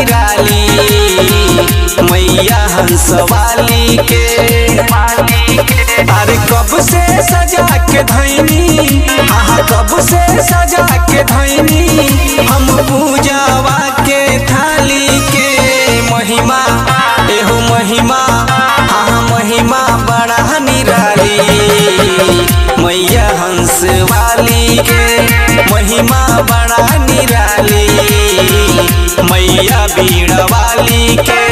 निराली मैया हंसवाली के। अरे कब से सजा के धैनी, हाँ कब से सजा के धैनी हम पूजावा के थाली के। महिमा एहो महिमा, हाँ महिमा बड़ा निराली मैया हंसवाली के। महिमा बड़ा निराली मैया बीड़वाली के।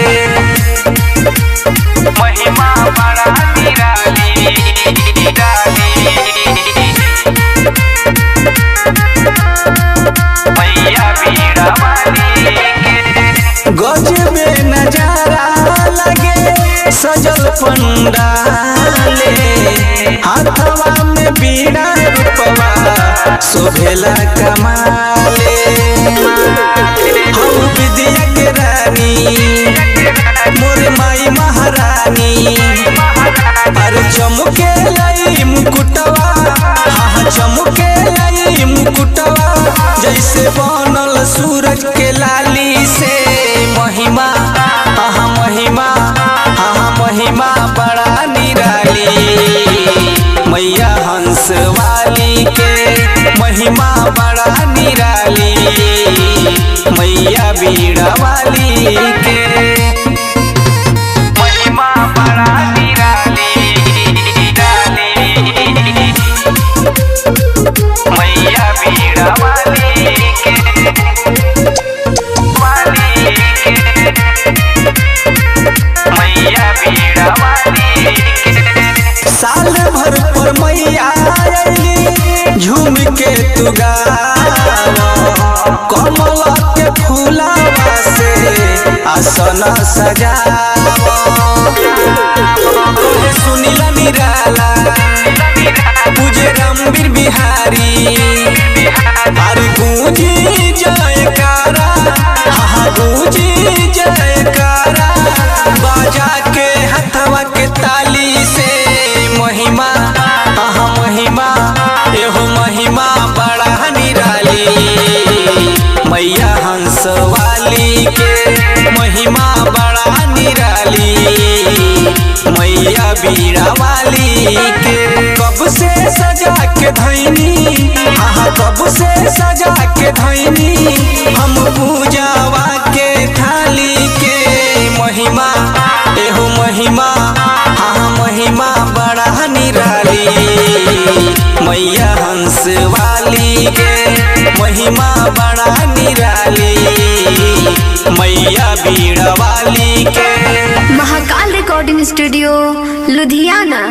महिमा बड़ा निराली मैया बीड़वाली के। गजबे नजारा लगे सजल पंडाले, हाथवा में बीड़ा रूपवा शोभेला कमाले। हम विद्या के रानी मोर माई महारानी, अरे चमके लाई मुकुटवा, हाँ चमके लाई मुकुटवा जैसे बनल सूरज के लाली से। महिमा हाँ महिमा, हाँ महिमा बड़ा निराली मैया हंसवाली के। महिमा बड़ा निराली मैया बीड़वाली के। महिमा बड़ा निराली मैया बीड़वाली के। मैया बीड़वाली के। साल भर पर मैया आइली झूम के तू गावा, कमल के फूलावा से आसन सजावा। सुनीला निराला पूजे रामवीर बिहारी, अरे गूंजी जयकारा, हाँ गूंजी जयकारा बाजा के हथवा के ताली से। महिमा हाँ महिमा एहो महिमा बड़ा निराली मैया हंसवाली के। महिमा बड़ा निराली मैया बीड़वाली के। कब से सजा के धैनी, हाँ कब से सजा के धैनी हम पूजावा के थाली के। महिमा एहो महिमा, हाँ महिमा बड़ा निराली मैया हंसवाली के। महिमा बड़ा निराली मैया बीड़वाली के। Mahakal recording studio Ludhiana.